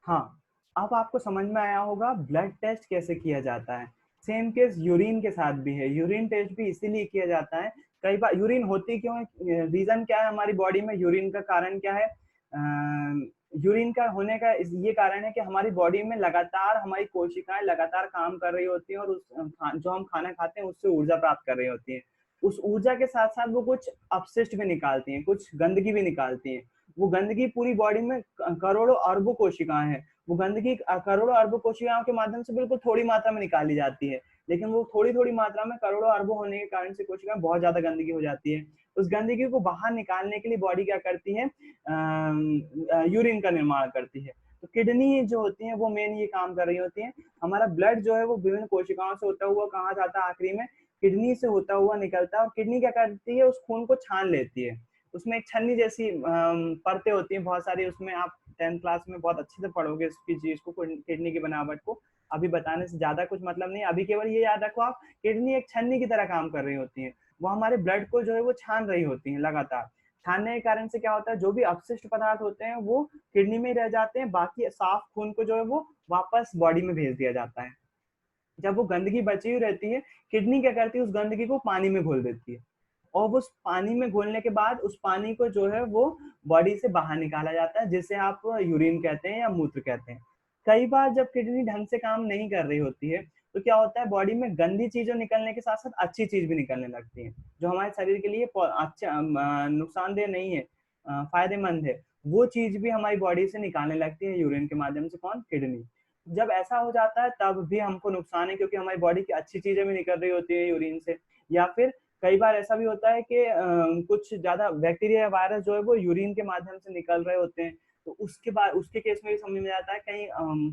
हाँ, अब आपको समझ में आया होगा ब्लड टेस्ट कैसे किया जाता है। सेम केस यूरिन के साथ भी है। यूरिन टेस्ट भी इसीलिए किया जाता है। कई बार यूरिन होती क्यों है? रीज़न क्या है हमारी बॉडी में यूरिन का कारण क्या है? यूरिन का होने का ये कारण है कि हमारी बॉडी में लगातार हमारी कोशिकाएँ लगातार काम कर रही होती हैं और जो हम खाना खाते हैं उससे ऊर्जा प्राप्त कर रही होती हैं। उस ऊर्जा के साथ-साथ वो कुछ अपशिष्ट भी निकालती हैं, कुछ गंदगी भी निकालती हैं। वो गंदगी पूरी बॉडी में करोड़ों अरबों कोशिकाएँ हैं। वो गंदगी करोड़ों अरबों कोशिकाओं के माध्यम से बिल्कुल थोड़ी मात्रा में निकाली जाती है। लेकिन वो थोड़ी-थोड़ी मात्रा में करोड़ों अरबों होने के कारण से कोशिकाएँ बहुत ज़्यादा गंदगी हो जाती है। उस गंदगी को बाहर निकालने के लिए बॉडी क्या करती है? यूरिन का निर्माण करती है। तो किडनी जो होती हैं वो मेन ये काम कर रही होती हैं। हमारा ब्लड जो है वो विभिन्न कोशिकाओं से होता हुआ कहाँ जाता है आखिरी में? किडनी से होता हुआ निकलता है और किडनी क्या करती है? उस खून को छान लेती है। उसमें एक छन्नी जैसी परतें होती हैं बहुत सारी, उसमें आप 10th क्लास में बहुत अच्छे से पढ़ोगे इसकी चीज़ को, किडनी की बनावट को। अभी बताने से ज़्यादा कुछ मतलब नहीं है, अभी केवल ये याद रखो आप, किडनी एक छन्नी की तरह काम कर रही होती हैं। वो हमारे ब्लड को जो है वो छान रही होती हैं लगातार। छानने के कारण से क्या होता है, जो भी अपशिष्ट पदार्थ होते हैं वो किडनी में ही रह जाते हैं, बाकी साफ खून को जो है वो वापस बॉडी में भेज दिया जाता है। जब वो गंदगी बची हुई रहती है, किडनी क्या करती है उस गंदगी को पानी में घोल देती है। और उस पानी में घोलने के बाद उस पानी को जो है वो बॉडी से बाहर निकाला जाता है, जिसे आप यूरिन कहते हैं या मूत्र कहते हैं। कई बार जब किडनी ढंग से काम नहीं कर रही होती है, तो क्या होता है बॉडी में गंदी चीज़ें निकलने के साथ-साथ अच्छी चीज़ भी निकलने लगती है, जो हमारे शरीर के लिए नुकसानदेह नहीं है, फ़ायदेमंद है। वो चीज़ भी हमारी बॉडी से निकालने लगती है यूरिन के माध्यम से, कौन? किडनी। जब ऐसा हो जाता है तब भी हमको नुकसान है, क्योंकि हमारी बॉडी की अच्छी चीज़ें भी निकल रही होती है यूरिन से, या फिर कई बार ऐसा भी होता है कि कुछ ज़्यादा बैक्टीरिया या वायरस जो है वो यूरिन के माध्यम से निकल रहे होते हैं। तो उसके बाद उसके केस में भी समझ में आता है,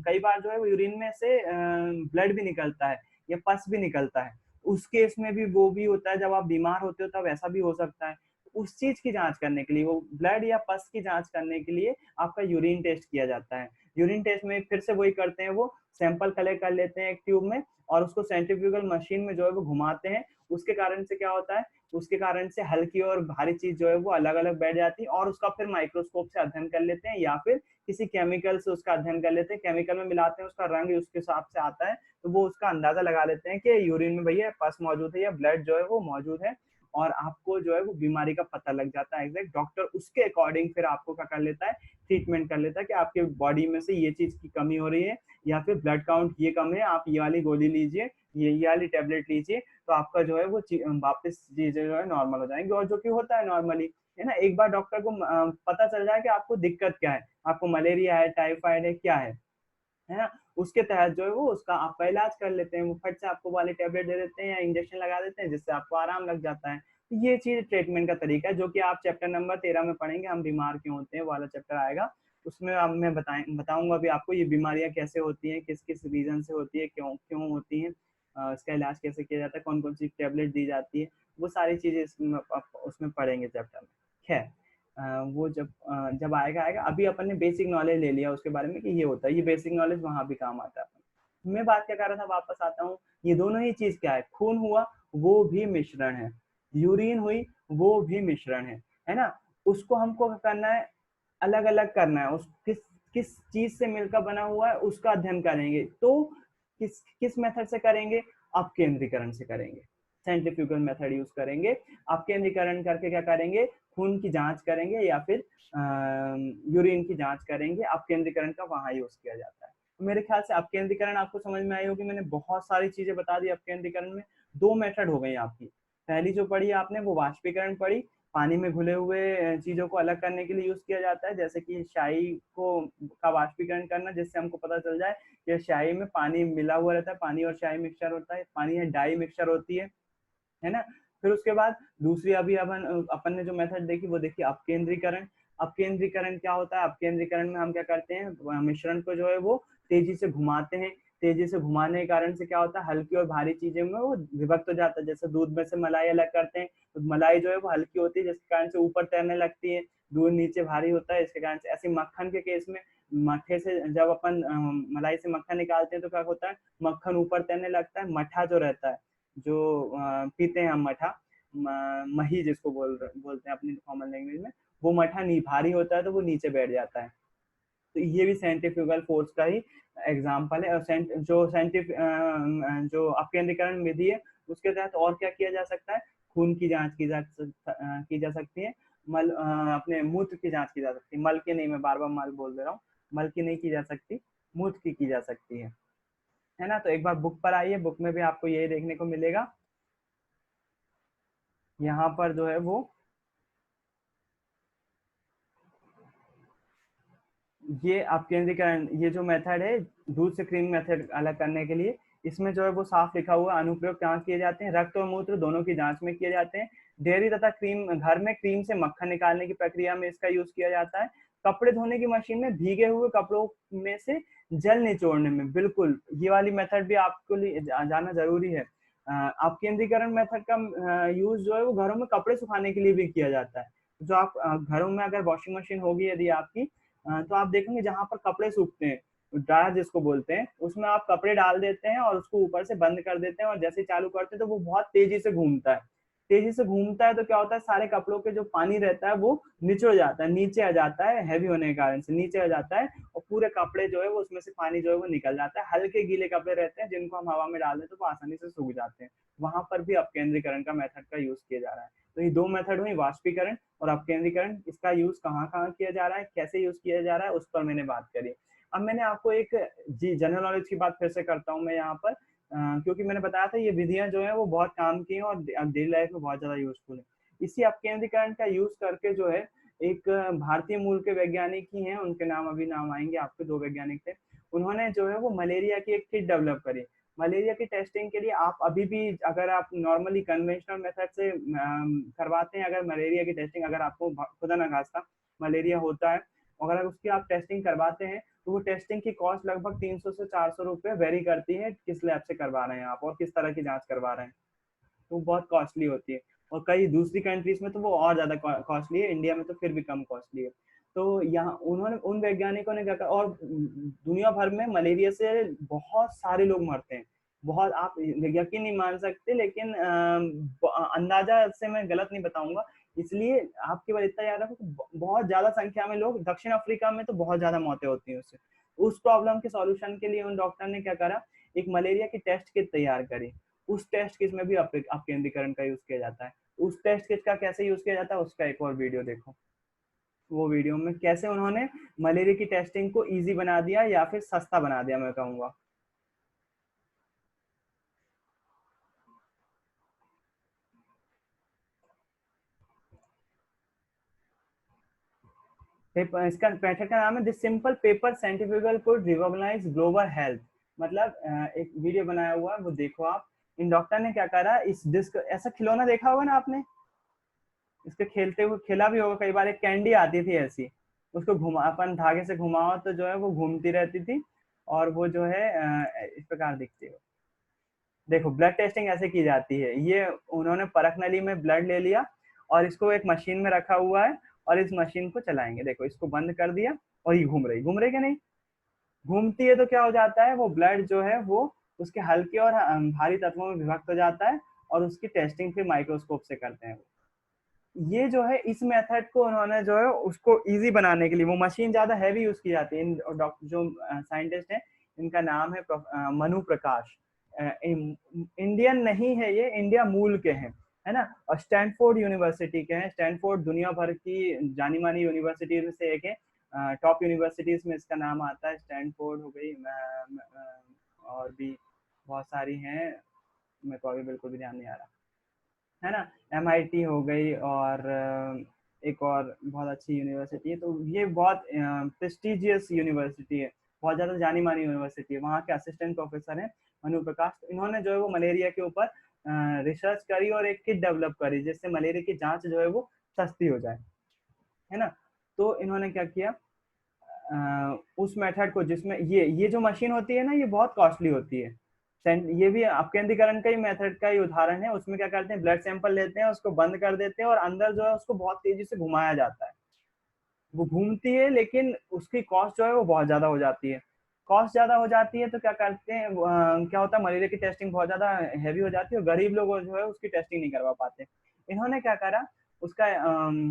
कई बार जो है वो यूरिन में से ब्लड भी निकलता है या पस भी निकलता है। उस केस में भी वो भी होता है, जब आप बीमार होते हो तब ऐसा भी हो सकता है। उस चीज़ की जाँच करने के लिए, वो ब्लड या पस की जाँच करने के लिए आपका यूरिन टेस्ट किया जाता है। यूरिन टेस्ट में फिर से वही करते हैं, वो सैंपल कलेक्ट कर लेते हैं एक ट्यूब में और उसको सेंट्रीफ्यूगल मशीन में जो है वो घुमाते हैं। उसके कारण से क्या होता है, उसके कारण से हल्की और भारी चीज़ जो है वो अलग-अलग बैठ जाती है और उसका फिर माइक्रोस्कोप से अध्ययन कर लेते हैं या फिर किसी केमिकल से उसका अध्ययन कर लेते हैं। केमिकल में मिलाते हैं, उसका रंग उसके हिसाब से आता है, तो वो उसका अंदाज़ा लगा लेते हैं कि यूरिन में भैया पस मौजूद है या ब्लड जो है वो मौजूद है, और आपको जो है वो बीमारी का पता लग जाता है एग्ज़ैक्ट। डॉक्टर उसके अकॉर्डिंग फिर आपको क्या कर लेता है, ट्रीटमेंट कर लेता है कि आपके बॉडी में से ये चीज़ की कमी हो रही है या फिर ब्लड काउंट ये कम है, आप ये वाली गोली लीजिए, ये वाली टैबलेट लीजिए, तो आपका जो है वो वापस चीज़ें जो है नॉर्मल हो जाएँगी, और जो कि होता है नॉर्मली, है ना? एक बार डॉक्टर को पता चल जाए कि आपको दिक्कत क्या है, आपको मलेरिया है, टाइफाइड है, क्या है ना? उसके तहत जो है वो उसका आपका इलाज कर लेते हैं, वो फट से आपको वाली टैबलेट दे देते हैं या इंजेक्शन लगा देते हैं, जिससे आपको आराम लग जाता है। तो ये चीज़ ट्रीटमेंट का तरीका है, जो कि आप चैप्टर नंबर 13 में पढ़ेंगे, हम बीमार क्यों होते हैं, वो वाला चैप्टर आएगा। उसमें अब मैं बताऊँगा भी आपको ये बीमारियाँ कैसे होती हैं, किस-किस रीज़न से होती है, क्यों क्यों होती हैं, इसका इलाज कैसे किया जाता है, कौन-कौन सी टैबलेट दी जाती है, वो सारी चीज़ें इसमें आप उसमें पढ़ेंगे चैप्टर में। खैर, वो जब आएगा, अभी अपन ने बेसिक नॉलेज ले लिया उसके बारे में कि ये होता है, ये बेसिक नॉलेज वहाँ भी काम आता है। मैं बात क्या कर रहा था, वापस आता हूँ, ये दोनों ही चीज़ क्या है, खून हुआ, वो भी मिश्रण है, यूरिन हुई, वो भी मिश्रण है ना? उसको हमको क्या करना है, अलग-अलग करना है, उस किस किस चीज़ से मिलकर बना हुआ है, उसका अध्ययन करेंगे। तो किस किस मेथड से करेंगे? अपकेंद्रीकरण से करेंगे, सेंट्रीफ्यूगल मेथड यूज़ करेंगे। अपकेंद्रीकरण करके क्या करेंगे, खून की जाँच करेंगे या फिर यूरिन की जाँच करेंगे, अपकेंद्रीकरण का वहाँ यूज़ किया जाता है। तो मेरे ख्याल से अपकेंद्रीकरण आपको समझ में आई होगी, मैंने बहुत सारी चीज़ें बता दी अपकेंद्रीकरण में। 2 मेथड हो गई आपकी। पहली जो पढ़ी आपने वो वाष्पीकरण पढ़ी, पानी में घुले हुए चीज़ों को अलग करने के लिए यूज़ किया जाता है, जैसे कि स्याही को का वाष्पीकरण करना, जिससे हमको पता चल जाए कि स्याही में पानी मिला हुआ रहता है, पानी और स्याही मिक्सचर होता है, पानी या डाई मिक्सचर होती है ना? फिर उसके बाद दूसरी अभी अपन ने जो मेथड देखी वो देखी अपकेंद्रीकरण। अपकेंद्रीकरण क्या होता है? अपकेंद्रीकरण में हम क्या करते हैं, मिश्रण को जो है वो तेज़ी से घुमाते हैं। तेज़ी से घुमाने के कारण से क्या होता है, हल्की और भारी चीज़ें में वो विभक्त हो जाता है। जैसे दूध में से मलाई अलग करते हैं, तो मलाई जो है वो हल्की होती है, जिसके कारण से ऊपर तैरने लगती है। दूध नीचे भारी होता है, इसके कारण से। ऐसे मक्खन के केस में मट्ठे से जब अपन मलाई से मक्खन निकालते हैं तो क्या होता है, मक्खन ऊपर तैरने लगता है। मट्ठा जो रहता है, जो पीते हैं हम मठा, मही जिसको बोलते हैं अपनी कॉमन लैंग्वेज में, वो मठा भारी होता है तो वो नीचे बैठ जाता है। तो ये भी सेंट्रीफ्यूगल फोर्स का ही एग्जाम्पल है। और जो अपकेंद्रीकरण विधि है उसके तहत और क्या किया जा सकता है, खून की जांच की जा सकती है, मल अपने मूत्र की जांच की जा सकती है, मल की नहीं, मैं बार बार मल बोल दे रहा हूँ, मल की नहीं की जा सकती, मूत्र की जा सकती है ना। तो एक बार बुक पर आइए, बुक में भी आपको यही देखने को मिलेगा। यहाँ पर जो है वो ये अपकेंद्रीकरण, ये जो मेथड है दूध से क्रीम मेथड अलग करने के लिए, इसमें जो है वो साफ लिखा हुआ अनुप्रयोग कहाँ किए जाते हैं, रक्त और मूत्र दोनों की जांच में किए जाते हैं। डेयरी तथा क्रीम, घर में क्रीम से मक्खन निकालने की प्रक्रिया में इसका यूज किया जाता है। कपड़े धोने की मशीन में भीगे हुए कपड़ों में से जल निचोड़ने में, बिल्कुल ये वाली मेथड भी आपको जाना जरूरी है। अपकेंद्रीकरण मेथड का यूज जो है वो घरों में कपड़े सुखाने के लिए भी किया जाता है। जो आप घरों में अगर वॉशिंग मशीन होगी यदि आपकी, तो आप देखेंगे जहां पर कपड़े सूखते हैं, ड्रायर जिसको बोलते हैं, उसमें आप कपड़े डाल देते हैं और उसको ऊपर से बंद कर देते हैं, और जैसे ही चालू करते हैं तो वो बहुत तेजी से घूमता है। तेजी से घूमता है तो क्या होता है, सारे कपड़ों के जो पानी रहता है वो निचड़ जाता है, नीचे आ जाता है, हैवी होने के कारण से नीचे आ जाता है, और पूरे कपड़े जो है वो उसमें से पानी जो है वो निकल जाता है। हल्के गीले कपड़े रहते हैं जिनको हम हवा में डाल दें तो वो आसानी से सूख जाते हैं। वहां पर भी अपकेंद्रीकरण का मेथड का यूज किया जा रहा है। तो ये दो मेथड हुई, वाष्पीकरण और अपकेंद्रीकरण। इसका यूज कहाँ कहाँ किया जा रहा है, कैसे यूज किया जा रहा है, उस पर मैंने बात करी। अब मैंने आपको एक जी जनरल नॉलेज की बात फिर से करता हूँ मैं यहाँ पर, क्योंकि मैंने बताया था ये विधियां जो है वो बहुत काम की हैं और डेली लाइफ में बहुत ज्यादा यूजफुल है। इसी अपकेंद्रीकरण का यूज करके जो है एक भारतीय मूल के वैज्ञानिक ही हैं, उनके नाम अभी नाम आएंगे आपके, दो वैज्ञानिक थे। उन्होंने जो है वो मलेरिया की एक किट डेवलप करी। मलेरिया की टेस्टिंग के लिए आप अभी भी अगर आप नॉर्मली कन्वेंशनल मेथड से करवाते हैं, अगर मलेरिया की टेस्टिंग, अगर आपको खुदा न खास्ता मलेरिया होता है, अगर उसकी आप टेस्टिंग करवाते हैं, तो वो टेस्टिंग की कॉस्ट लगभग 300 से 400 रुपये वेरी करती है, किस लैब से करवा रहे हैं आप और किस तरह की जांच करवा रहे हैं, तो बहुत कॉस्टली होती है। और कई दूसरी कंट्रीज में तो वो और ज्यादा कॉस्टली है, इंडिया में तो फिर भी कम कॉस्टली है। तो यहाँ उन्होंने, उन वैज्ञानिकों ने क्या कहा, और दुनिया भर में मलेरिया से बहुत सारे लोग मरते हैं, बहुत, आप यकीन नहीं मान सकते, लेकिन अंदाजा से मैं गलत नहीं बताऊंगा, इसलिए आप केवल इतना याद रखो कि बहुत ज्यादा संख्या में लोग, दक्षिण अफ्रीका में तो बहुत ज्यादा मौतें होती हैं उससे। उस प्रॉब्लम के सॉल्यूशन के लिए उन डॉक्टर ने क्या करा, एक मलेरिया की टेस्ट किट तैयार करी। उस टेस्ट किट में भी अपकेंद्रीकरण का यूज किया जाता है। उस टेस्ट किट का कैसे यूज किया जाता है उसका एक और वीडियो देखो, वो वीडियो में कैसे उन्होंने मलेरिया की टेस्टिंग को इजी बना दिया या फिर सस्ता बना दिया, मैं कहूंगा। इसका मेथड का नाम है this simple paper scientifical code recognize global health. मतलब एक वीडियो बनाया हुआ है, वो देखो आप। इन डॉक्टर ने क्या करा, इस डिस्क, ऐसा खिलौना देखा होगा ना आपने, इसके खेलते हुए खेला भी होगा कई बार, एक कैंडी आती थी ऐसी, उसको घुमा, अपन धागे से घुमाओ तो जो है वो घूमती रहती थी, और वो जो है इस प्रकार दिखती है। देखो ब्लड टेस्टिंग ऐसे की जाती है, ये उन्होंने परख नली में ब्लड ले लिया और इसको एक मशीन में रखा हुआ है, और इस मशीन को चलाएंगे, देखो इसको बंद कर दिया और ये घूम रही कि नहीं, घूमती है तो क्या हो जाता है, वो ब्लड जो है वो उसके हल्के और भारी तत्वों में विभक्त हो जाता है, और उसकी टेस्टिंग फिर माइक्रोस्कोप से करते हैं। ये जो है इस मेथड को उन्होंने जो है उसको इजी बनाने के लिए, वो मशीन ज्यादा हैवी यूज की जाती है। इन डॉक्टर जो साइंटिस्ट हैं, इनका नाम है मनु प्रकाश। इंडियन नहीं है ये, इंडिया मूल के हैं, है ना, और स्टैनफोर्ड यूनिवर्सिटी के हैं। स्टैनफोर्ड दुनिया भर की जानी मानी यूनिवर्सिटी में से एक है, टॉप यूनिवर्सिटीज में इसका नाम आता है। स्टैनफोर्ड हो गई, और भी बहुत सारी हैं, मेरे को अभी बिल्कुल भी ध्यान नहीं आ रहा, है ना। MIT हो गई, और एक और बहुत अच्छी यूनिवर्सिटी है। तो ये बहुत प्रेस्टिजियस यूनिवर्सिटी है, बहुत ज्यादा जानी मानी यूनिवर्सिटी है। वहाँ के असिस्टेंट प्रोफेसर हैं मनु प्रकाश। तो इन्होंने जो है वो मलेरिया के ऊपर रिसर्च करी और एक किट डेवलप करी जिससे मलेरिया की जांच जो है वो सस्ती हो जाए, है ना। तो इन्होंने क्या किया, उस मेथड को, जिसमें ये जो मशीन होती है ना, ये बहुत कॉस्टली होती है। ये भी अपकेंद्रीकरण का ही मेथड का ही उदाहरण है। उसमें क्या करते हैं, ब्लड सैंपल लेते हैं, उसको बंद कर देते हैं, और अंदर जो है उसको बहुत तेजी से घुमाया जाता है। वो घूमती है लेकिन उसकी कॉस्ट जो है वो बहुत ज्यादा हो जाती है। कॉस्ट ज्यादा हो जाती है तो क्या करते हैं, क्या होता है, मलेरिया की टेस्टिंग बहुत ज्यादा हैवी हो जाती है, और गरीब लोग जो है उसकी टेस्टिंग नहीं करवा पाते। इन्होंने क्या करा, उसका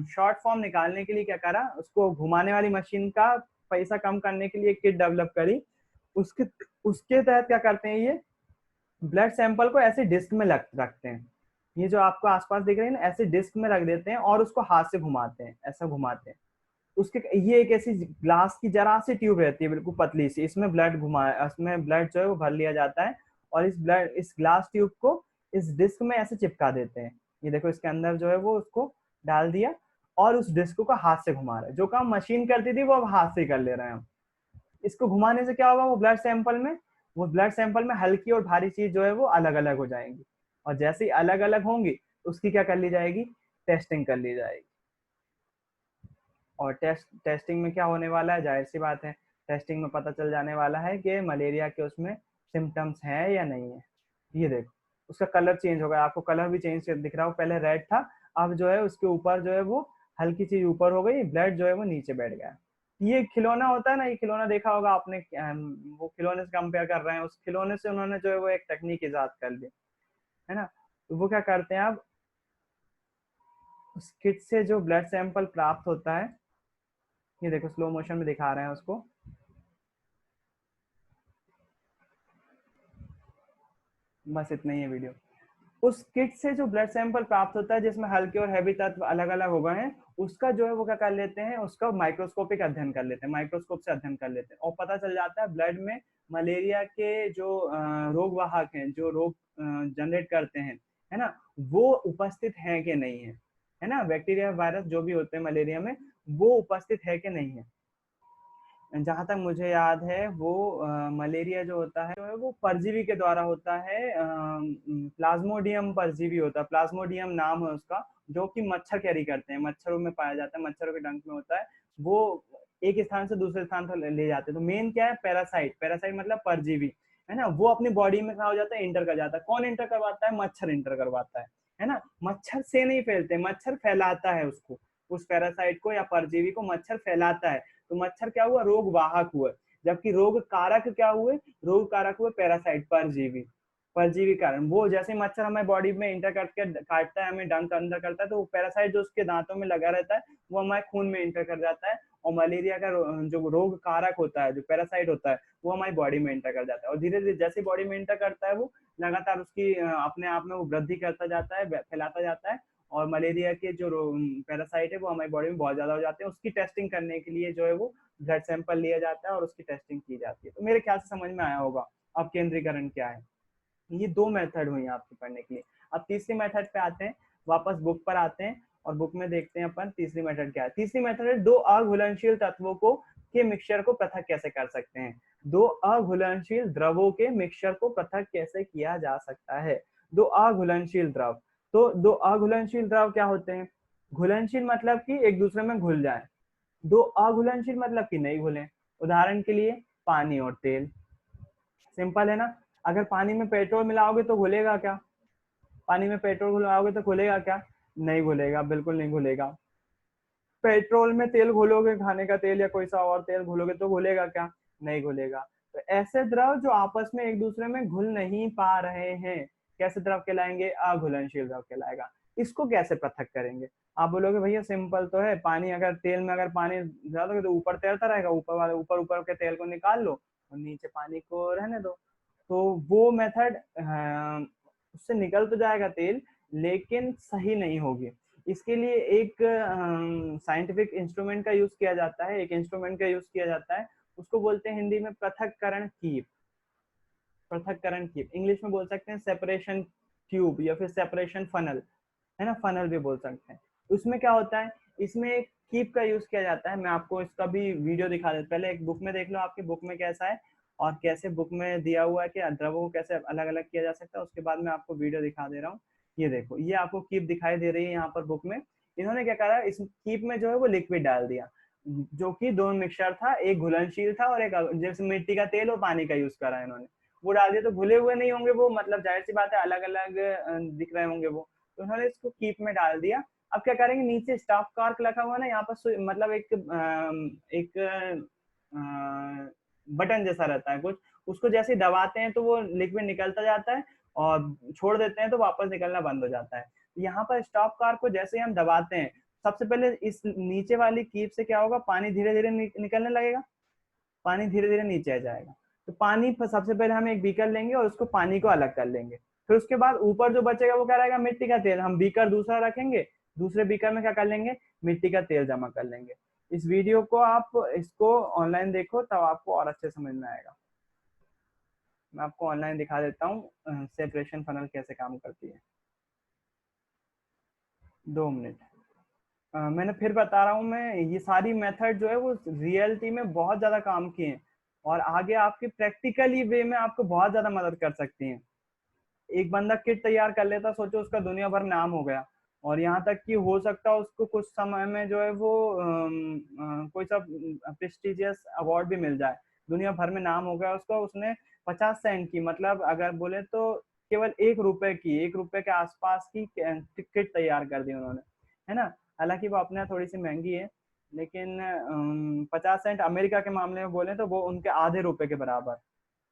शॉर्ट फॉर्म निकालने के लिए क्या करा, उसको घुमाने वाली मशीन का पैसा कम करने के लिए एक किट डेवलप करी। उसके उसके तहत क्या करते हैं, ये ब्लड सैंपल को ऐसे डिस्क में रखते हैं, ये जो आपको आसपास दिख रहे हैं ना, ऐसे डिस्क में रख देते हैं और उसको हाथ से घुमाते हैं, ऐसा घुमाते हैं। उसके ये एक ऐसी ग्लास की जरा सी ट्यूब रहती है, बिल्कुल पतली सी, इसमें ब्लड इसमें ब्लड जो है वो भर लिया जाता है और इस ग्लास ट्यूब को इस डिस्क में ऐसे चिपका देते हैं। ये देखो इसके अंदर जो है वो उसको डाल दिया और उस डिस्क को हाथ से घुमा रहे हैं। जो काम मशीन करती थी वो अब हाथ से कर ले रहे हैं हम। इसको घुमाने से क्या होगा, वो ब्लड सैंपल में हल्की और भारी चीज जो है वो अलग अलग हो जाएंगी, और जैसे ही अलग अलग होंगी उसकी क्या कर ली जाएगी, टेस्टिंग कर ली जाएगी। और टेस्टिंग में क्या होने वाला है, जाहिर सी बात है टेस्टिंग में पता चल जाने वाला है कि मलेरिया के उसमें सिम्टम्स हैं या नहीं है। ये देखो उसका कलर चेंज हो गया, आपको कलर भी चेंज दिख रहा हो, पहले रेड था, अब जो है उसके ऊपर जो है वो हल्की चीज ऊपर हो गई, ब्लड जो है वो नीचे बैठ गया। ये खिलौना होता है ना, ये खिलौना देखा होगा आपने, वो खिलौने से कंपेयर कर रहे हैं, उस खिलौने से उन्होंने जो है वो एक टेक्निक इजाद कर ली है ना। तो वो क्या करते हैं, अब उस किट से जो ब्लड सैंपल प्राप्त होता है, ये देखो स्लो मोशन में दिखा रहे हैं उसको, बस इतना ही है वीडियो। उस किट से जो ब्लड सैंपल प्राप्त होता है जिसमें हल्के और हैवी तत्व अलग अलग हो गए हैं, उसका जो है वो क्या कर लेते हैं, उसका माइक्रोस्कोपिक अध्ययन कर लेते हैं, माइक्रोस्कोप से अध्ययन कर लेते हैं और पता चल जाता है ब्लड में मलेरिया के जो रोग वाहक हैं, जो रोग जनरेट करते हैं है ना, वो उपस्थित है कि नहीं है ना, बैक्टीरिया वायरस जो भी होते हैं मलेरिया में वो उपस्थित है कि नहीं है। जहां तक मुझे याद है वो मलेरिया जो होता है, जो है वो परजीवी के द्वारा होता है, प्लाज्मोडियम परजीवी होता है, प्लाज्मोडियम नाम है उसका, जो कि मच्छर कैरी करते हैं, मच्छरों में पाया जाता है, मच्छरों के डंक में होता है, वो एक स्थान से दूसरे स्थान पर ले जाते हैं। तो मेन क्या है, पैरासाइट, पैरासाइट मतलब परजीवी है ना, वो अपनी बॉडी में क्या हो जाता है, इंटर कर जाता है। कौन इंटर करवाता है, मच्छर इंटर करवाता है ना। मच्छर से नहीं फैलते, मच्छर फैलाता है उसको, उस पैरासाइट को या परजीवी को मच्छर फैलाता है। तो मच्छर क्या हुआ, रोग वाहक हुए, जबकि रोग कारक क्या हुए, रोग कारक हुए पैरासाइट, परजीवी, परजीवी कारण। वो जैसे मच्छर हमें बॉडी में इंटर करके काटता है, हमें डंक अंदर करता है, तो वो पैरासाइट जो उसके दांतों में लगा रहता है वो हमारे खून में इंटर कर जाता है, और मलेरिया का जो रोग कारक होता है, जो पैरासाइट होता है, वो हमारी बॉडी में इंटर कर जाता है। और धीरे धीरे जैसे बॉडी में इंटर करता है वो लगातार उसकी अपने आप में वो वृद्धि करता जाता है, फैलाता जाता है, और मलेरिया के जो पैरासाइट है वो हमारी बॉडी में बहुत ज्यादा हो जाते हैं। उसकी टेस्टिंग करने के लिए जो है वो ब्लड सैंपल लिया जाता है और उसकी टेस्टिंग की जाती है। तो मेरे ख्याल से समझ में आया होगा अब केंद्रीकरण क्या है। ये दो मेथड हुई आपके पढ़ने के लिए। अब तीसरी मेथड पे आते हैं, वापस बुक पर आते हैं और बुक में देखते हैं अपन तीसरी मेथड क्या है। तीसरी मेथड है, दो अघुलनशील तत्वों को के मिक्सचर को पृथक कैसे कर सकते हैं। दो अघुलनशील द्रवों के मिक्सचर को पृथक कैसे किया जा सकता है। दो अघुलनशील द्रव, तो दो अघुलनशील द्रव क्या होते हैं, घुलनशील मतलब कि एक दूसरे में घुल जाए, दो अघुलनशील मतलब कि नहीं घुले। उदाहरण के लिए पानी और तेल, सिंपल है ना। अगर पानी में पेट्रोल मिलाओगे तो घुलेगा क्या, पानी में पेट्रोल घुलाओगे तो घुलेगा क्या, नहीं घुलेगा, बिल्कुल नहीं घुलेगा। पेट्रोल में तेल घोलोगे, खाने का तेल या कोई सा और तेल घोलोगे तो घुलेगा क्या, नहीं घुलेगा। तो ऐसे द्रव जो आपस में एक दूसरे में घुल नहीं पा रहे हैं, कैसे द्रव कहलाएंगे, अघुलनशील द्रव कहलाएगा। इसको कैसे पृथक करेंगे, आप बोलोगे भैया सिंपल तो है, पानी अगर तेल में अगर पानी डालोगे तो ऊपर तैरता रहेगा, ऊपर वाले ऊपर ऊपर के तेल को निकाल लो और नीचे पानी को रहने दो। तो वो मेथड उससे निकल तो जाएगा तेल, लेकिन सही नहीं होगी। इसके लिए एक साइंटिफिक इंस्ट्रूमेंट का यूज किया जाता है, एक इंस्ट्रूमेंट का यूज किया जाता है, उसको बोलते हैं हिंदी में पृथक्करण कीप, पृथक्करण कीप, इंग्लिश में बोल सकते हैं सेपरेशन ट्यूब या फिर सेपरेशन फनल, है ना, फनल भी बोल सकते हैं। उसमें क्या होता है, इसमें एक कीप का यूज किया जाता है, मैं आपको इसका भी वीडियो दिखा देता, पहले एक बुक में देख लो आपकी बुक में कैसा है और कैसे बुक में दिया हुआ है कि द्रवों को कैसे अलग अलग किया जा सकता है, उसके बाद मैं आपको वीडियो दिखा दे रहा हूँ। ये देखो, ये आपको कीप दिखाई दे रही है यहाँ पर बुक में। इन्होंने क्या करा, इस कीप में जो है वो लिक्विड डाल दिया, जो कि दो मिक्सचर था, एक घुलनशील था और एक जैसे मिट्टी का तेल और पानी का यूज करा इन्होंने, वो डाल दिया। तो घुले हुए नहीं होंगे वो, मतलब जाहिर सी बात है अलग अलग दिख रहे होंगे वो, तो उन्होंने इसको कीप में डाल दिया। अब क्या करेंगे, नीचे स्टाफ कार्क लगा हुआ ना, यहाँ पर मतलब एक बटन जैसा रहता है कुछ, उसको जैसे दबाते हैं तो वो लिक्विड निकलता जाता है और छोड़ देते हैं तो वापस निकलना बंद हो जाता है। यहाँ पर स्टॉप कार्क को जैसे ही हम दबाते हैं, सबसे पहले इस नीचे वाली कीप से क्या होगा, पानी धीरे धीरे निकलने लगेगा, पानी धीरे धीरे नीचे आ जाएगा। तो पानी सबसे पहले हम एक बीकर लेंगे और उसको पानी को अलग कर लेंगे। फिर उसके बाद ऊपर जो बचेगा वो क्या रहेगा, मिट्टी का तेल। हम बीकर दूसरा रखेंगे, दूसरे बीकर में क्या कर लेंगे, मिट्टी का तेल जमा कर लेंगे। इस वीडियो को आप इसको ऑनलाइन देखो तब आपको और अच्छे समझ में आएगा। मैं आपको ऑनलाइन दिखा देता हूँ सेपरेशन फनल कैसे काम करती है। 2 मिनट। मैंने फिर बता रहा हूँ, मैं ये सारी मेथड जो है वो रियलिटी में बहुत ज्यादा काम की हैं और आगे आपके प्रैक्टिकली वे में आपको बहुत ज्यादा मदद कर सकती हैं। एक बंदा किट तैयार कर लेता, सोचो उसका दुनिया भर नाम हो गया, और यहाँ तक कि हो सकता है उसको कुछ समय में जो है वो कोई सा प्रेस्टिजियस अवार्ड भी मिल जाए। दुनिया भर में नाम हो गया उसका, उसने 50 सेंट की, मतलब अगर बोले तो केवल 1 रुपए की, 1 रुपए के आसपास की किट तैयार कर दी उन्होंने, है ना। हालांकि वो अपने यहाँ थोड़ी सी महंगी है, लेकिन 50 सेंट अमेरिका के मामले में बोले तो वो उनके आधे रुपए के बराबर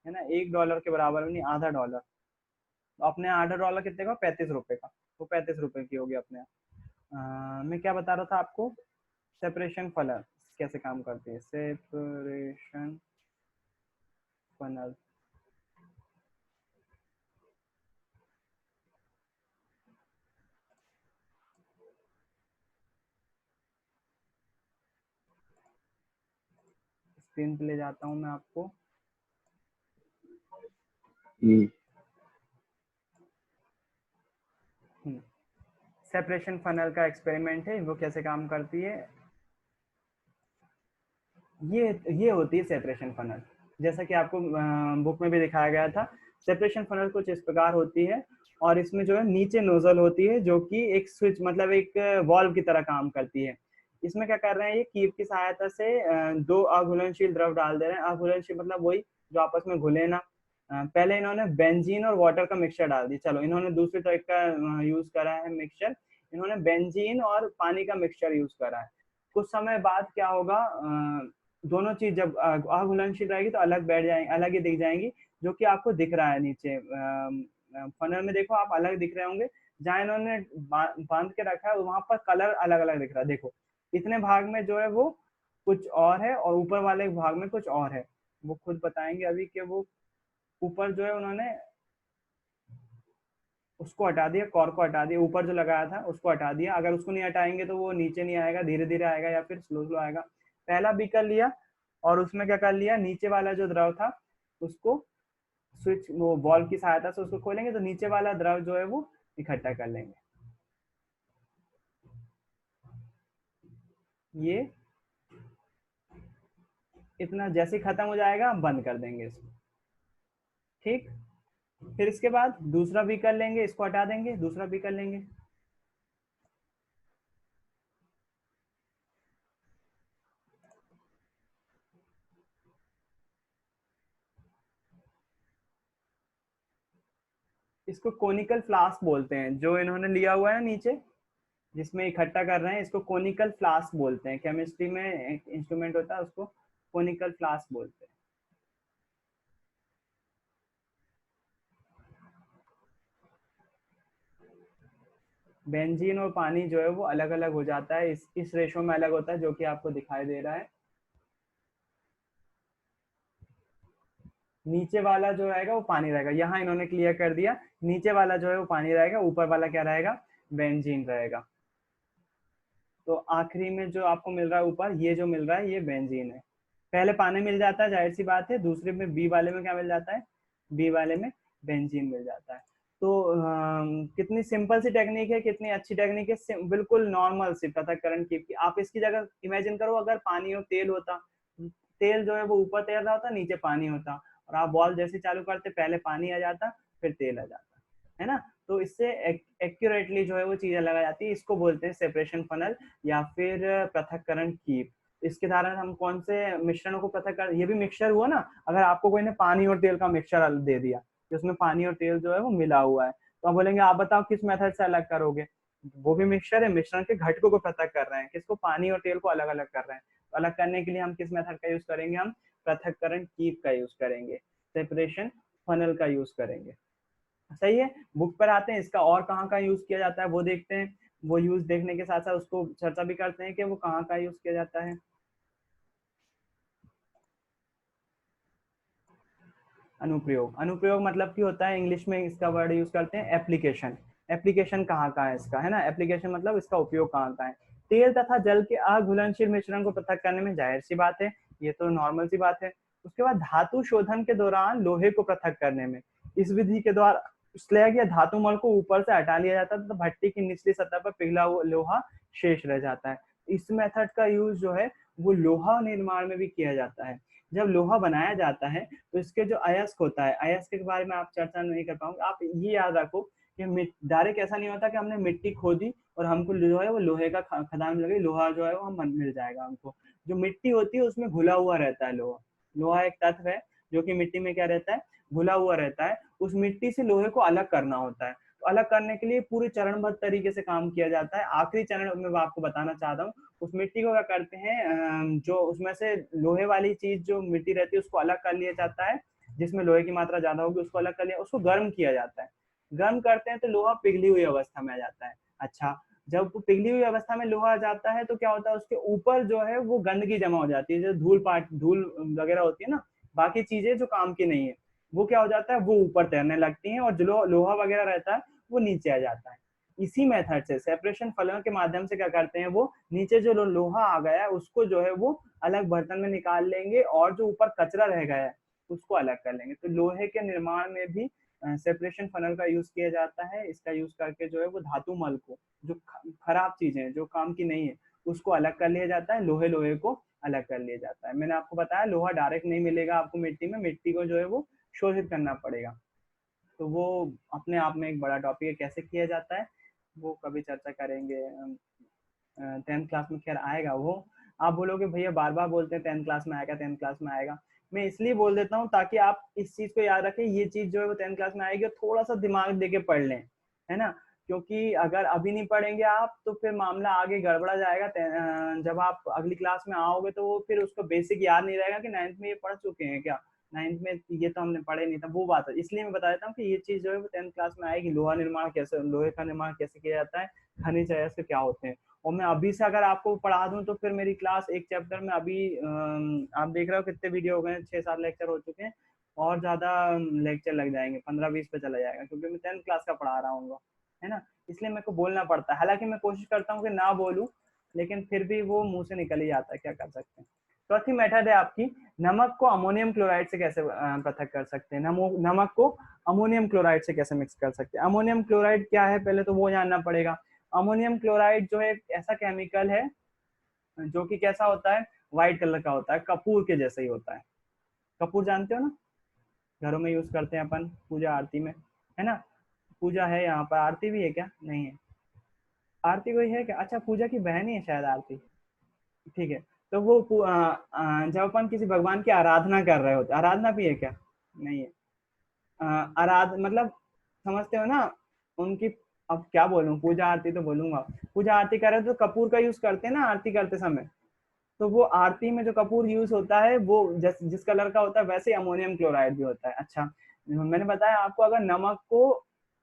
है ना, $1 के बराबर नहीं, आधा डॉलर। तो अपने $8 कितने का, 35 रुपए का, वो 35 रुपए की होगी अपने यहाँ। मैं क्या बता रहा था आपको, सेपरेशन फनल कैसे काम करती है, सेपरेशन फनल। स्क्रीन पे ले जाता हूँ मैं आपको। सेपरेशन फनल का एक्सपेरिमेंट है, वो कैसे काम करती है। ये होती है सेपरेशन फनल, जैसा कि आपको बुक में भी दिखाया गया था। सेपरेशन फनल कुछ इस प्रकार होती है, और इसमें जो है नीचे नोजल होती है जो कि एक स्विच, मतलब एक वॉल्व की तरह काम करती है। इसमें क्या कर रहे हैं, ये कीप की सहायता से 2 अघुलनशील द्रव डाल दे रहे हैं। अघुलनशील मतलब वही जो आपस में घुले ना। पहले इन्होंने बेंजीन और वाटर का मिक्सचर डाल दी, चलो इन्होंने दूसरी तरह का यूज करा है मिक्सचर। इन्होंने बेंजीन और पानी का मिक्सचर यूज करा है। कुछ समय बाद क्या होगा, दोनों चीज जब अघुलनशील रहेगी तो अलग बैठ जाएंगी, अलग ही दिख जाएंगी, जो कि आपको दिख रहा है नीचे फनल में। देखो आप अलग दिख रहे होंगे, जहाँ इन्होंने बांध के रखा है वहां पर कलर अलग अलग दिख रहा है। देखो इतने भाग में जो है वो कुछ और है, और ऊपर वाले भाग में कुछ और है। वो खुद बताएंगे अभी कि वो ऊपर जो है उन्होंने उसको हटा दिया, कॉर को हटा दिया, ऊपर जो लगाया था उसको हटा दिया। अगर उसको नहीं हटाएंगे तो वो नीचे नहीं आएगा, धीरे धीरे आएगा या फिर स्लो स्लो आएगा। पहला बीकर लिया और उसमें क्या कर लिया, नीचे वाला जो द्रव था उसको स्विच, वो बॉल की सहायता से उसको खोलेंगे तो नीचे वाला द्रव जो है वो इकट्ठा कर लेंगे। ये इतना जैसे खत्म हो जाएगा हम बंद कर देंगे इसको, ठीक। फिर इसके बाद दूसरा बीकर लेंगे, इसको हटा देंगे, दूसरा बीकर लेंगे। इसको कोनिकल फ्लास्क बोलते हैं, जो इन्होंने लिया हुआ है नीचे जिसमें इकट्ठा कर रहे हैं, इसको कोनिकल फ्लास्क बोलते हैं। केमिस्ट्री में एक इंस्ट्रूमेंट होता है उसको कोनिकल फ्लास्क बोलते हैं। बेंजीन और पानी जो है वो अलग अलग हो जाता है, इस रेशो में अलग होता है जो कि आपको दिखाई दे रहा है। नीचे वाला जो रहेगा वो पानी रहेगा, यहाँ इन्होंने क्लियर कर दिया। नीचे वाला जो है वो पानी रहेगा, ऊपर वाला क्या रहेगा, बेंजीन रहेगा। तो आखिरी में जो आपको मिल रहा है ऊपर, ये जो मिल रहा है ये बेंजीन है। पहले पानी मिल जाता है, जाहिर सी बात है। दूसरे में बी वाले में क्या मिल जाता है, बी वाले में बेंजीन मिल जाता है। तो कितनी सिंपल सी टेक्निक है, कितनी अच्छी टेक्निक है, बिल्कुल नॉर्मल सी पृथक्करण की। आप इसकी जगह इमेजिन करो अगर पानी और तेल होता, तेल जो है वो ऊपर तैर रहा होता, नीचे पानी होता, और आप बॉल जैसे चालू करते पहले पानी आ जाता फिर तेल आ जाता, है ना। तो इससे एक्यूरेटली जो है वो चीजें लगाई जाती है। इसको बोलते हैं सेपरेशन फनल या फिर पृथक्करण कीप। इसके द्वारा हम कौन से मिश्रणों को पृथक कर, ये भी मिक्सचर हुआ ना। अगर आपको कोई ने पानी और तेल का मिक्सचर दे दिया, उसमें पानी और तेल जो है वो मिला हुआ है, तो आप बोलेंगे आप बताओ किस मेथड से अलग करोगे। वो भी मिक्सचर है, मिश्रण के घटकों को पृथक कर रहे हैं, किसको, पानी और तेल को अलग अलग कर रहे हैं। तो अलग करने के लिए हम किस मेथड का यूज करेंगे, हम पृथक्करण कीप का यूज करेंगे, सेपरेशन फनल का यूज करेंगे। सही है। बुक पर आते हैं, इसका और कहाँ का यूज किया जाता है वो देखते हैं। वो यूज देखने के साथ साथ उसको चर्चा भी करते हैं कि वो कहाँ का यूज किया जाता है। अनुप्रयोग, अनुप्रयोग मतलब कि होता है, इंग्लिश में इसका वर्ड यूज करते हैं एप्लीकेशन। एप्लीकेशन कहाँ कहाँ है इसका, है ना, एप्लीकेशन मतलब इसका उपयोग कहाँ कहाँ है। तेल तथा जल के अघुलनशील मिश्रण को पृथक करने में, जाहिर सी बात है, ये तो नॉर्मल सी बात है। उसके बाद धातु शोधन के दौरान लोहे को पृथक करने में, इस विधि के द्वारा स्लैग या धातु मल को ऊपर से हटा लिया जाता है तो भट्टी की निचली सतह पर पिघला हुआ लोहा शेष रह जाता है। इस मेथड का यूज जो है वो लोहा निर्माण में भी किया जाता है। जब लोहा बनाया जाता है तो इसके जो अयस्क होता है, अयस्क के बारे में आप चर्चा नहीं कर पाऊंगे, आप ये याद रखो कि डायरेक्ट ऐसा नहीं होता कि हमने मिट्टी खोदी और हमको जो है वो लोहे का खदान मिल गई, लोहा जो है वो हम मिल जाएगा हमको। जो मिट्टी होती है उसमें घुला हुआ रहता है लोहा। लोहा एक तत्व है जो कि मिट्टी में क्या रहता है, घुला हुआ रहता है। उस मिट्टी से लोहे को अलग करना होता है, तो अलग करने के लिए पूरे चरणबद्ध तरीके से काम किया जाता है। आखिरी चरण में आपको बताना चाहता हूँ, उस मिट्टी को क्या करते हैं, जो उसमें से लोहे वाली चीज जो मिट्टी रहती है उसको अलग कर लिया जाता है, जिसमें लोहे की मात्रा ज्यादा होगी उसको अलग कर लिया, उसको गर्म किया जाता है। गर्म करते हैं तो लोहा पिघली हुई अवस्था में आ जाता है। अच्छा, जब वो पिघली हुई अवस्था में लोहा आ जाता है तो क्या होता है, उसके ऊपर जो है वो गंदगी जमा हो जाती है, जो धूल वगैरह होती है ना, बाकी चीजें जो काम की नहीं है वो क्या हो जाता है, वो ऊपर तैरने लगती हैं, और जो लोहा वगैरह रहता है वो नीचे आ जाता है। इसी मेथड से सेपरेशन फलन के माध्यम से क्या करते हैं, वो नीचे जो लोहा आ गया है उसको जो है वो अलग बर्तन में निकाल लेंगे, और जो ऊपर कचरा रह गया है उसको अलग कर लेंगे। तो लोहे के निर्माण में भी सेपरेशन फनल का यूज किया जाता है। इसका यूज करके जो है वो धातु मल को, जो खराब चीजें जो काम की नहीं है उसको अलग कर लिया जाता है, लोहे लोहे को अलग कर लिया जाता है। मैंने आपको बताया लोहा डायरेक्ट नहीं मिलेगा आपको मिट्टी में, मिट्टी को जो है वो शोधित करना पड़ेगा। तो वो अपने आप में एक बड़ा टॉपिक है, कैसे किया जाता है वो कभी चर्चा करेंगे। 10th क्लास में खैर आएगा वो। आप बोलोगे भैया बार बार बोलते हैं 10th क्लास में आएगा, 10th क्लास में आएगा। मैं इसलिए बोल देता हूँ ताकि आप इस चीज को याद रखें, ये चीज जो है वो 10th क्लास में आएगी, और थोड़ा सा दिमाग देके पढ़ लें, है ना, क्योंकि अगर अभी नहीं पढ़ेंगे आप तो फिर मामला आगे गड़बड़ा जाएगा। जब आप अगली क्लास में आओगे तो वो फिर उसको बेसिक याद नहीं रहेगा कि 9th में ये पढ़ चुके हैं क्या, 9th में ये तो हमने पढ़े नहीं था, वो बात है। इसलिए मैं बता देता हूँ कि ये चीज जो है वो 10th क्लास में आएगी, लोहा निर्माण कैसे, लोहे का निर्माण कैसे किया जाता है, खनिज अयस्क क्या होते हैं। और मैं अभी से अगर आपको पढ़ा दूं तो फिर मेरी क्लास एक चैप्टर में अभी आप देख रहे हो कितने वीडियो हो गए, 6-7 लेक्चर हो चुके हैं, और ज्यादा लेक्चर लग जाएंगे, 15-20 पे चला जाएगा, क्योंकि मैं 10th क्लास का पढ़ा रहा हूँ, है ना। इसलिए मेरे को बोलना पड़ता है, हालांकि मैं कोशिश करता हूँ कि ना बोलूं, लेकिन फिर भी वो मुंह से निकल ही जाता है, क्या कर सकते हैं। चौथी मेथड है आपकी, नमक को अमोनियम क्लोराइड से कैसे पृथक कर सकते हैं। नमक को अमोनियम क्लोराइड से कैसे मिक्स कर सकते हैं। अमोनियम क्लोराइड क्या है पहले तो वो जानना पड़ेगा। अमोनियम क्लोराइड जो है एक ऐसा केमिकल है जो कि कैसा होता है, व्हाइट कलर का होता है, कपूर के जैसा ही होता है। कपूर जानते हो ना, घरों में यूज करते हैं अपन पूजा आरती में, है ना। पूजा है यहाँ पर, आरती भी है क्या, नहीं है, आरती कोई है क्या, अच्छा पूजा की बहन ही है शायद आरती, ठीक है। तो वो जब अपन किसी भगवान की आराधना कर रहे होते, आराधना भी है क्या, नहीं है, मतलब समझते हो ना उनकी, अब क्या बोलूं, पूजा आरती तो बोलूंगा, पूजा आरती कर रहे तो कपूर का यूज करते हैं ना आरती करते समय। तो वो आरती में जो कपूर यूज होता है वो जिस कलर का होता है वैसे ही अमोनियम क्लोराइड भी होता है। अच्छा, मैंने बताया आपको, अगर नमक को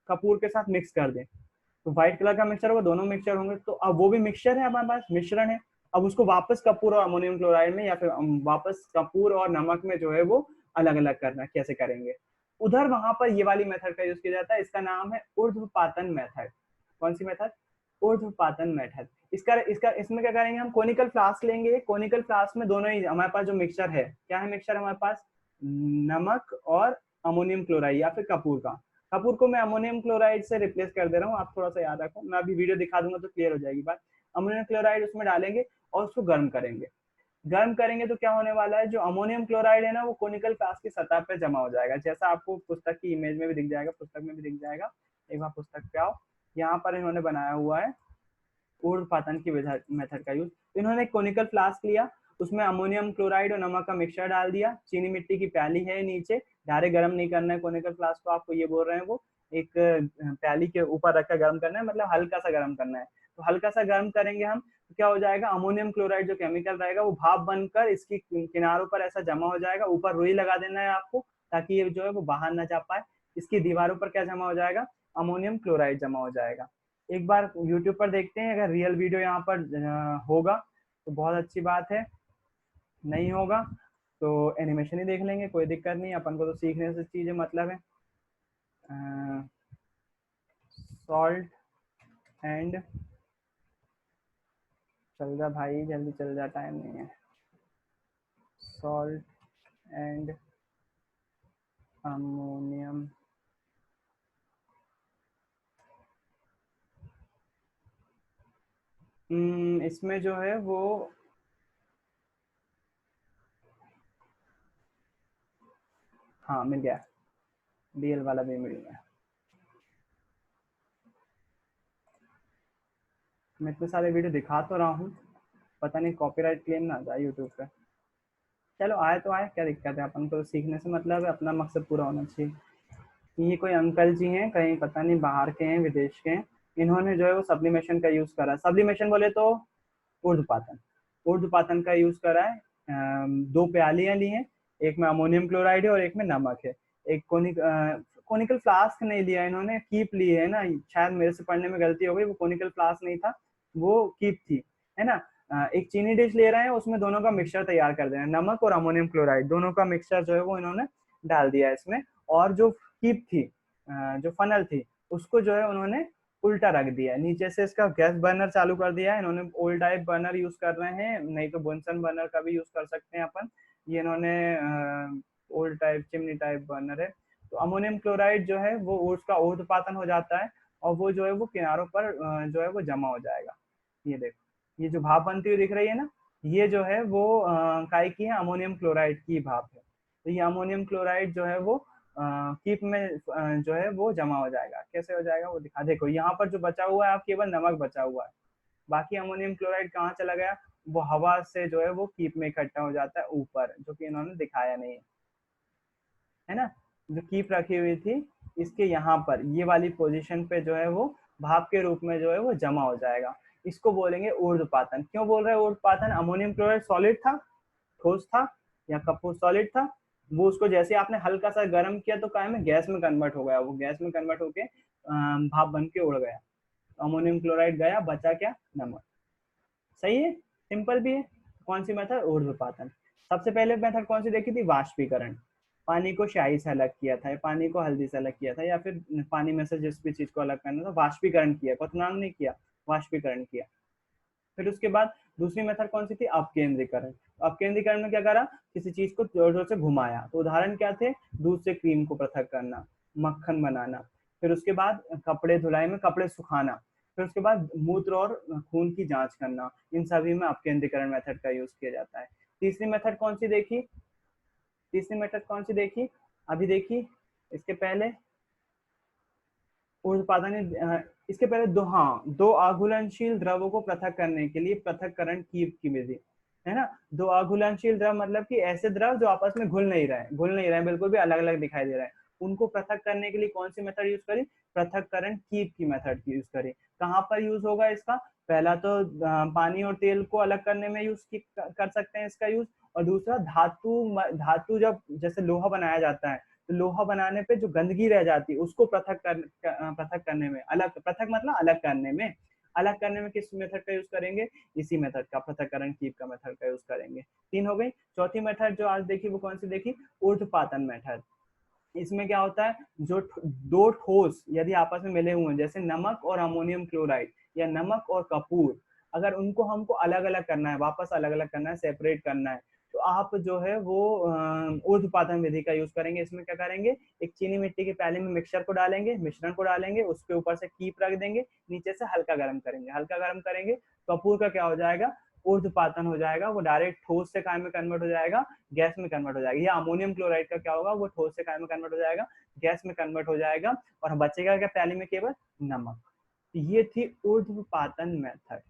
कपूर के साथ मिक्स कर दें तो व्हाइट कलर का मिक्सचर होगा, दोनों मिक्सचर होंगे, तो अब वो भी मिक्सचर है हमारे पास, मिश्रण है। अब उसको वापस कपूर और अमोनियम क्लोराइड में, या फिर वापस कपूर और नमक में जो है वो अलग अलग करना, कैसे करेंगे। उधर वहां पर ये वाली मेथड का यूज किया जाता है, इसका नाम है ऊर्ध्वपातन मेथड। कौन सी मेथड, ऊर्ध्वपातन मेथड। इसका इसका इसमें क्या करेंगे, हम कोनिकल फ्लास्क लेंगे, कोनिकल फ्लास्क में दोनों ही हमारे पास जो मिक्सचर है, क्या है मिक्सचर हमारे पास, नमक और अमोनियम क्लोराइड या फिर कपूर का। कपूर को मैं अमोनियम क्लोराइड से रिप्लेस कर दे रहा हूँ, आप थोड़ा सा याद रखो, मैं अभी वीडियो दिखा दूंगा तो क्लियर हो जाएगी बात। अमोनियम क्लोराइड उसमें डालेंगे और उसको गर्म करेंगे। गर्म करेंगे तो क्या होने वाला है, जो अमोनियम क्लोराइड है ना वो कोनिकल फ्लास्क की सतह पे जमा हो जाएगा, जैसा आपको पुस्तक की इमेज में भी दिख जाएगा, पुस्तक में भी दिख जाएगा। एक बार पुस्तक पे आओ, यहाँ पर इन्होंने बनाया हुआ है ऊर्ध्वपातन की मेथड का यूज। इन्होंने कोनिकल फ्लास्क लिया, उसमें अमोनियम क्लोराइड और नमक का मिक्सचर डाल दिया, चीनी मिट्टी की प्याली है नीचे, डायरेक्ट गर्म नहीं करना है कोनिकल फ्लास्क को, आपको ये बोल रहे हैं वो एक प्याली के ऊपर रखकर गर्म करना है, मतलब हल्का सा गर्म करना है। तो हल्का सा गर्म करेंगे हम तो क्या हो जाएगा, अमोनियम क्लोराइड जो केमिकल रहेगा वो भाप बनकर इसकी किनारों पर ऐसा जमा हो जाएगा। ऊपर रुई लगा देना है आपको ताकि ये जो है वो बाहर ना जा पाए। इसकी दीवारों पर क्या जमा हो जाएगा, अमोनियम क्लोराइड जमा हो जाएगा। एक बार यूट्यूब पर देखते हैं, अगर रियल वीडियो यहाँ पर होगा तो बहुत अच्छी बात है, नहीं होगा तो एनिमेशन ही देख लेंगे, कोई दिक्कत नहीं, अपन को तो सीखने से चीजें मतलब है। सॉल्ट एंड, चल जा भाई जल्दी चल जा, टाइम नहीं है। सॉल्ट एंड अमोनियम इसमें जो है वो हाँ मिल गया, डीएल वाला भी मिल गया। मैं इतने सारे वीडियो दिखा तो रहा हूँ, पता नहीं कॉपीराइट क्लेम ना आ जाए यूट्यूब पे। चलो आए तो आए, क्या दिक्कत है, अपन को तो सीखने से मतलब है, अपना मकसद पूरा होना चाहिए। ये कोई अंकल जी हैं, कहीं पता नहीं बाहर के हैं, विदेश के हैं, इन्होंने जो है वो सब्लिमेशन का यूज करा। सब्लिमेशन बोले तो ऊर्ध्वपातन, ऊर्ध्वपातन का यूज करा है। दो प्यालियां ली हैं, एक में अमोनियम क्लोराइड है और एक में नमक है। एक कोनिकल फ्लास्क नहीं लिया इन्होंने, कीप ली है ना, शायद मेरे से पढ़ने में गलती हो गई, वो कोनिकल फ्लास्क नहीं था, वो कीप थी, है ना। एक चीनी डिश ले रहे हैं, उसमें दोनों का मिक्सचर तैयार कर दे रहे हैं, नमक और अमोनियम क्लोराइड दोनों का मिक्सचर जो है वो इन्होंने डाल दिया है इसमें। और जो कीप थी, जो फनल थी, उसको जो है उन्होंने उल्टा रख दिया है, नीचे से इसका गैस बर्नर चालू कर दिया है इन्होंने। ओल्ड टाइप बर्नर यूज कर रहे हैं, नहीं तो बुनसन बर्नर का भी यूज कर सकते हैं अपन। ये इन्होंने old type chimney type burner है। तो अमोनियम क्लोराइड जो है वो उसका ऊर्ध्वपातन हो जाता है, और वो जो है वो किनारों पर जो है वो जमा हो जाएगा। ये देखो, ये जो भाप बनती हुई दिख रही है ना, ये जो है वो काय की है, अमोनियम क्लोराइड की भाप है। तो ये अमोनियम क्लोराइड जो है वो कीप में जो है वो जमा हो जाएगा। कैसे हो जाएगा वो दिखा, देखो यहाँ पर जो बचा हुआ है आप, केवल नमक बचा हुआ है, बाकी अमोनियम क्लोराइड कहाँ चला गया, वो हवा से जो है वो कीप में इकट्ठा हो जाता है ऊपर, जो कि इन्होंने दिखाया नहीं है ना। जो कीप रखी हुई थी इसके यहाँ पर ये वाली पोजीशन पे जो है वो भाप के रूप में जो है वो जमा हो जाएगा। इसको बोलेंगे ऊर्ध्वपातन। क्यों बोल रहे हैं ऊर्ध्वपातन, अमोनियम क्लोराइड सॉलिड था, ठोस था, या कपूर सॉलिड था, वो उसको जैसे आपने हल्का सा गर्म किया तो क्या में गैस में कन्वर्ट हो गया, वो गैस में कन्वर्ट होके भाप बन के उड़ गया। अमोनियम क्लोराइड गया, बचा क्या, नमक। सही है, सिंपल भी है। कौन सी मेथड, ऊर्ध्वपातन। सबसे पहले मेथड कौन सी देखी थी, वाष्पीकरण। पानी को स्याही से अलग किया था, पानी को हल्दी से अलग किया था, या फिर पानी में से जिस भी चीज को अलग करना था, वाष्पीकरण किया, क्वथनांग नहीं किया, वाष्पीकरण किया। फिर उसके बाद दूसरी मेथड कौन सी थी, अपकेंद्रीकरण। अपकेंद्रीकरण में क्या करा, किसी चीज को जोर जोर से घुमाया, तो उदाहरण क्या थे, दूध से क्रीम को पृथक करना, मक्खन बनाना। फिर उसके बाद कपड़े धुलाई में कपड़े सुखाना। फिर उसके बाद मूत्र और खून की जांच करना, इन सभी में अपकेंद्रीकरण मेथड का यूज किया जाता है। तीसरी मेथड कौन सी देखी, तीसरी मेथड कौन सी देखी, अभी देखी, इसके पहले उत्पादन, इसके पहले दो, हाँ, दो आघूलनशील द्रवों को पृथक करने के लिए पृथक्करण की विधि, है ना। दो आघूलनशील द्रव मतलब कि ऐसे द्रव जो आपस में घुल नहीं रहे, घुल नहीं रहे, बिल्कुल भी अलग अलग दिखाई दे रहे हैं, उनको पृथक करने के लिए कौन सी मेथड यूज करी, पृथक्करण कीप की मेथड यूज करी। कहाँ पर यूज होगा इसका, पहला तो पानी और तेल को अलग करने में यूज कर सकते हैं इसका यूज, और दूसरा धातु, धातु जब जैसे लोहा बनाया जाता है, तो लोहा बनाने पे जो गंदगी रह जाती है उसको पृथक करने में, अलग पृथक मतलब अलग करने में, अलग करने में किस मेथड का यूज करेंगे, इसी मेथड का, पृथक्करण कीप का मेथड का यूज करेंगे। तीन हो गई। चौथी मेथड जो आज देखी वो कौन सी देखी, ऊर्ध्वपातन मेथड। इसमें क्या होता है, जो दो ठोस यदि आपस में मिले हुए हैं, जैसे नमक और अमोनियम क्लोराइड या नमक और कपूर, अगर उनको हमको अलग अलग करना है, वापस अलग अलग करना है, सेपरेट करना है, तो आप जो है वो ऊर्ध्वपातन विधि का यूज करेंगे। इसमें क्या करेंगे, एक चीनी मिट्टी के प्याले में मिक्सचर को डालेंगे, मिश्रण को डालेंगे, उसके ऊपर से कीप रख देंगे, नीचे से हल्का गर्म करेंगे, हल्का गर्म करेंगे, कपूर का क्या हो जाएगा, ऊर्ध्वपातन हो जाएगा, वो डायरेक्ट ठोस से काय में कन्वर्ट हो जाएगा, गैस में कन्वर्ट हो जाएगा। या अमोनियम क्लोराइड का क्या होगा, वो ठोस से काय में कन्वर्ट हो जाएगा, गैस में कन्वर्ट हो जाएगा, और बचेगा क्या प्याली में, केवल नमक। ये थी ऊर्ध्वपातन मेथड।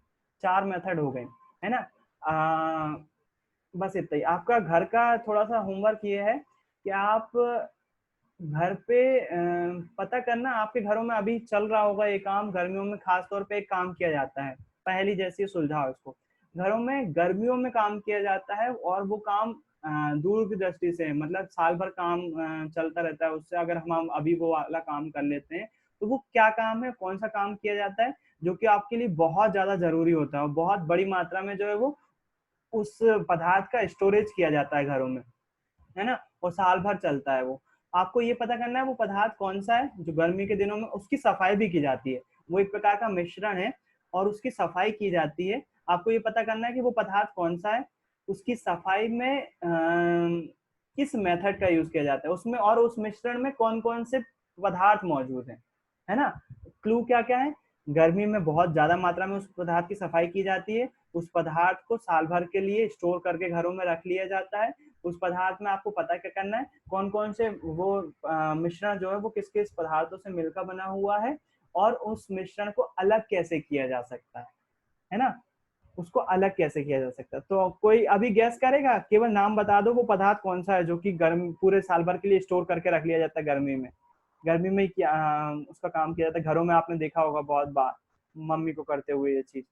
चार मेथड हो गए, है ना। बस इतना ही आपका घर का थोड़ा सा होमवर्क ये है कि आप घर पे पता करना, आपके घरों में अभी चल रहा होगा ये काम, गर्मियों में खास तौर पे एक काम किया जाता है, पहली जैसी सुलझाओ इसको। घरों में गर्मियों में काम किया जाता है, और वो काम दूर की दृष्टि से, मतलब साल भर काम चलता रहता है उससे, अगर हम अभी वो वाला काम कर लेते हैं, तो वो क्या काम है, कौन सा काम किया जाता है, जो कि आपके लिए बहुत ज्यादा जरूरी होता है, बहुत बड़ी मात्रा में जो है वो उस पदार्थ का स्टोरेज किया जाता है घरों में। है ना, और साल भर चलता है वो। आपको ये पता करना है वो पदार्थ कौन सा है जो गर्मी के दिनों में उसकी सफाई भी की जाती है। वो एक प्रकार का मिश्रण है और उसकी सफाई की जाती है। आपको ये पता करना है कि वो पदार्थ कौन सा है, उसकी सफाई में किस मेथड का यूज किया जाता है उसमें, और उस मिश्रण में कौन कौन से पदार्थ मौजूद हैं, है ना। क्लू क्या क्या है, गर्मी में बहुत ज्यादा मात्रा में उस पदार्थ की सफाई की जाती है, उस पदार्थ को साल भर के लिए स्टोर करके घरों में रख लिया जाता है, उस पदार्थ में आपको पता क्या करना है कौन कौन से वो मिश्रण जो है वो किस किस पदार्थों से मिलकर बना हुआ है, और उस मिश्रण को अलग कैसे किया जा सकता है ना, उसको अलग कैसे किया जा सकता है। तो कोई अभी गैस करेगा, केवल नाम बता दो वो पदार्थ कौन सा है जो कि गर्म पूरे साल भर के लिए स्टोर करके रख लिया जाता है गर्मी में। गर्मी में क्या उसका काम किया जाता है, घरों में आपने देखा होगा बहुत बार मम्मी को करते हुए ये चीज,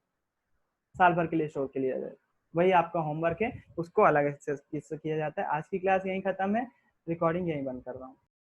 साल भर के लिए स्टोर के लिए जाए। वही आपका होमवर्क है, उसको अलग से किया जाता है। आज की क्लास यहीं खत्म है, रिकॉर्डिंग यहीं बंद कर रहा हूँ।